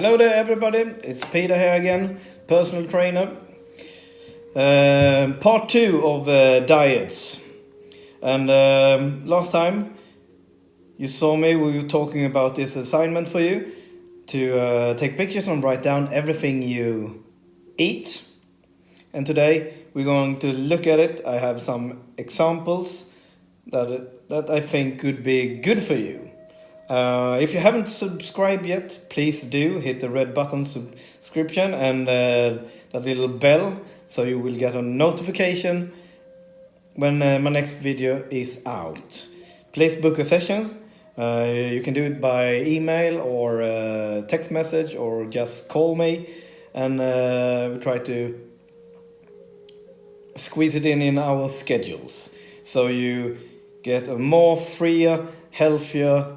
Hello there everybody, it's Peter here again, personal trainer. Part 2 of diets. And last time you saw me, we were talking about this assignment for you to take pictures and write down everything you eat. And today we're going to look at it. I have some examples that I think could be good for you. If you haven't subscribed yet, please do hit the red button subscription and that little bell so you will get a notification when my next video is out. Please book a session. You can do it by email or text message or just call me, and we try to squeeze it in our schedules so you get a more freer, healthier,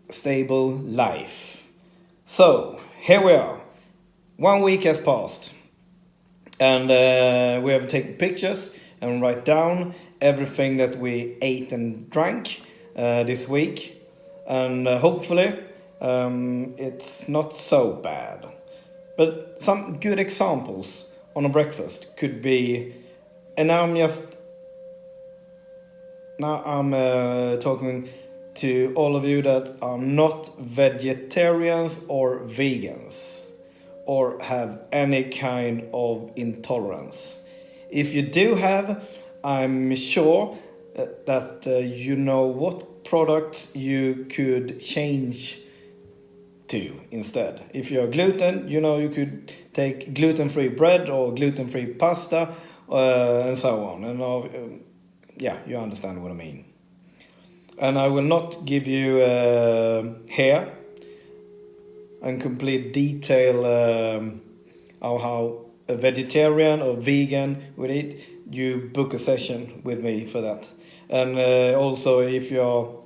stable life. So here we are. 1 week has passed, and we have taken pictures and write down everything that we ate and drank this week, and hopefully it's not so bad. But some good examples on a breakfast could be, and now I'm talking to all of you that are not vegetarians or vegans or have any kind of intolerance. If you do have, I'm sure that you know what product you could change to instead. If you're gluten, you know you could take gluten-free bread or gluten-free pasta and so on. And yeah, you understand what I mean. And I will not give you here and complete detail of how a vegetarian or vegan would eat. You book a session with me for that. And also if you're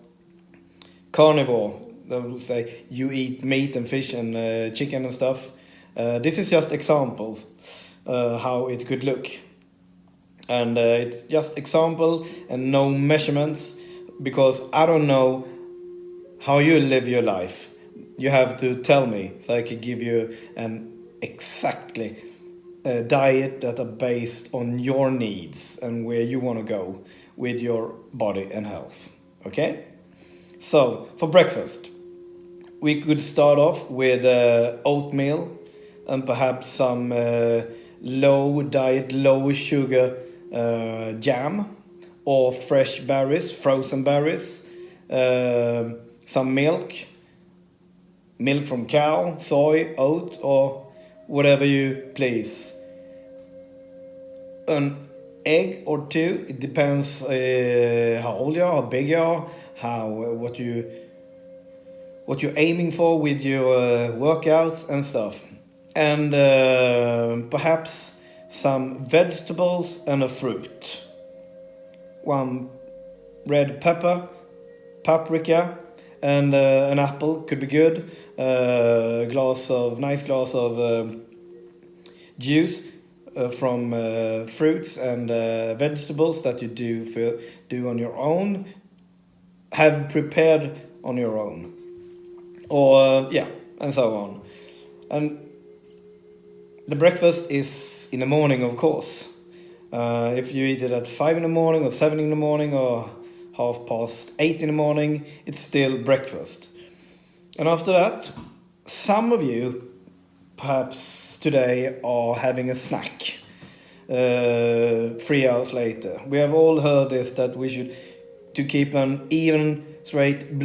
carnivore, they will say you eat meat and fish and chicken and stuff. This is just examples how it could look. And it's just example and no measurements, because I don't know how you live your life. You have to tell me so I can give you an exactly diet that are based on your needs and where you want to go with your body and health. Okay? So for breakfast, we could start off with oatmeal and perhaps some low diet, low sugar jam, or fresh berries, frozen berries, some milk from cow, soy, oat, or whatever you please. An egg or two, it depends how old you are, how big you are, what you're aiming for with your workouts and stuff. And perhaps some vegetables and a fruit. 1 red pepper, paprika, and an apple could be good. Nice glass of juice from fruits and vegetables that you do on your own, have prepared on your own, or and so on. And the breakfast is in the morning, of course. If you eat it at 5 in the morning or 7 in the morning or 8:30 in the morning, it's still breakfast. And after that, some of you perhaps today are having a snack 3 hours later. We have all heard this, that we should, to keep an even straight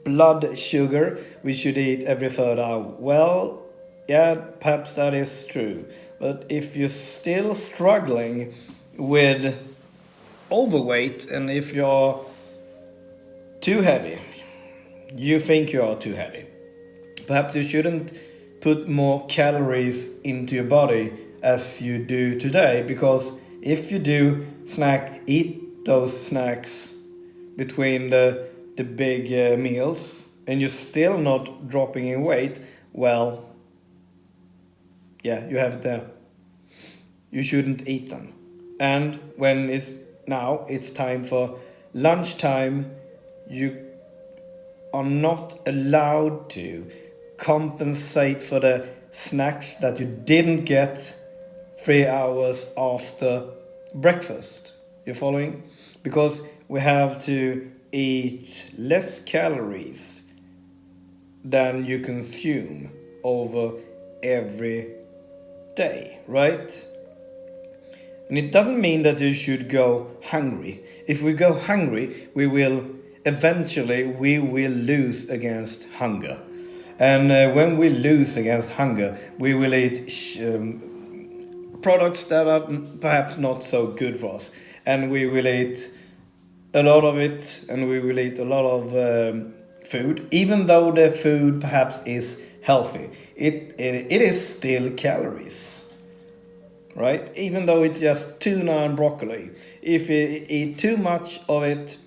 blood sugar, we should eat every 3rd hour. Well, yeah, perhaps that is true. But if you're still struggling with overweight, and if you're too heavy, you think you are too heavy, perhaps you shouldn't put more calories into your body as you do today, because if you do eat those snacks between the big meals and you're still not dropping in weight, well, yeah, you have it there. You shouldn't eat them. And when it's time for lunchtime, you are not allowed to compensate for the snacks that you didn't get 3 hours after breakfast. You following? Because we have to eat less calories than you consume over every day, right? And it doesn't mean that you should go hungry. If we go hungry, we will lose against hunger. And when we lose against hunger, we will eat products that are perhaps not so good for us. And we will eat a lot of it, and we will eat a lot of food, even though the food perhaps is healthy. It is still calories, right? Even though it's just tuna and broccoli. If you eat too much of it,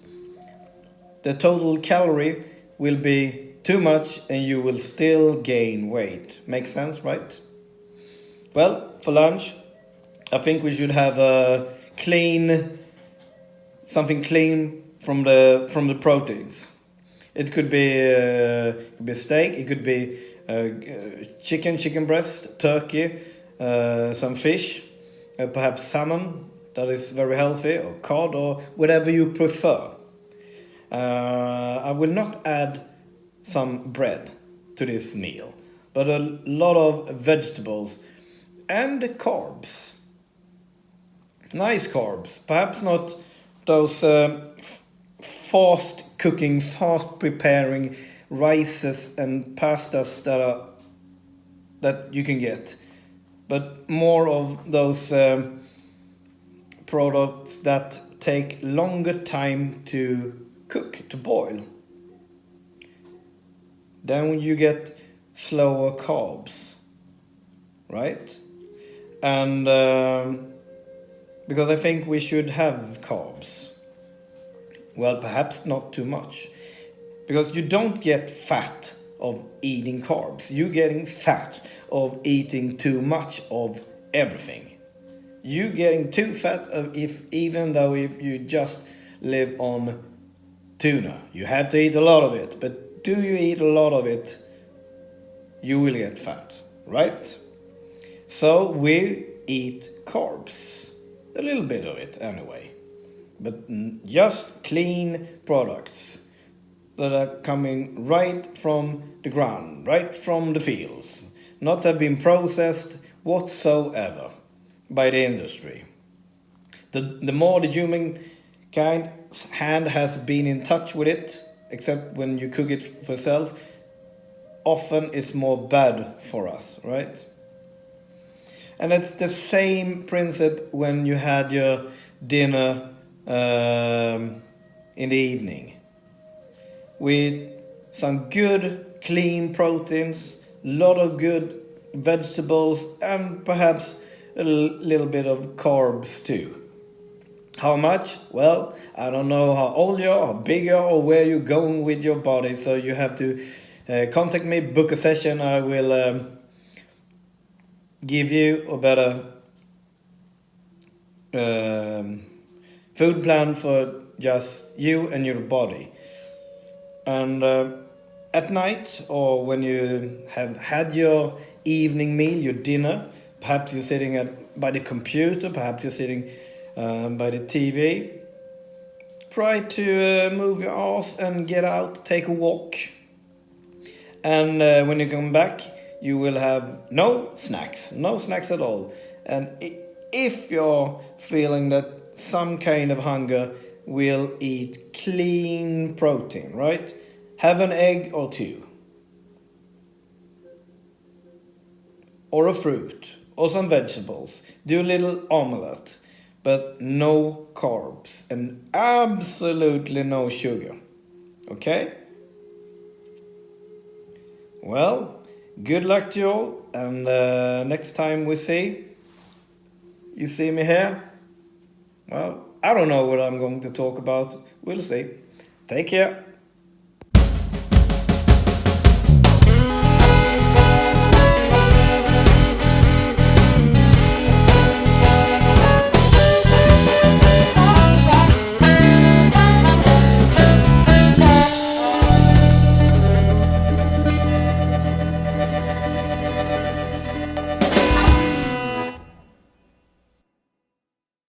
the total calorie will be too much and you will still gain weight. Makes sense, right? Well, for lunch, I think we should have something clean from the proteins. It could be steak, it could be chicken breast, turkey, some fish, perhaps salmon, that is very healthy, or cod, or whatever you prefer. I will not add some bread to this meal, but a lot of vegetables and carbs. Nice carbs, perhaps not those fast cooking, fast preparing rices and pastas that you can get, but more of those products that take longer time to cook, to boil. Then you get slower carbs, right? And because I think we should have carbs. Well, perhaps not too much. Because you don't get fat of eating carbs. You're getting fat of eating too much of everything. You're getting too fat even though if you just live on tuna. You have to eat a lot of it. But do you eat a lot of it, you will get fat, right? So we eat carbs. A little bit of it anyway. But just clean products that are coming right from the ground, right from the fields. Not have been processed whatsoever by the industry. The more the humankind's hand has been in touch with it, except when you cook it for yourself, often it's more bad for us, right? And it's the same principle when you had your dinner in the evening. With some good, clean proteins, a lot of good vegetables, and perhaps a little bit of carbs too. How much? Well, I don't know how old you are, how big you are, or where you're going with your body. So you have to contact me, book a session. I will give you a better food plan for just you and your body. And at night, or when you have had your evening meal, your dinner, perhaps you're sitting by the computer, perhaps you're sitting by the TV, try to move your ass and get out, take a walk. And when you come back, you will have no snacks at all. And if you're feeling that some kind of hunger, we'll eat clean protein, right? Have an egg or two. Or a fruit. Or some vegetables. Do a little omelette. But no carbs. And absolutely no sugar. Okay? Well, good luck to you all. And next time you see me here, well, I don't know what I'm going to talk about. We'll see. Take care.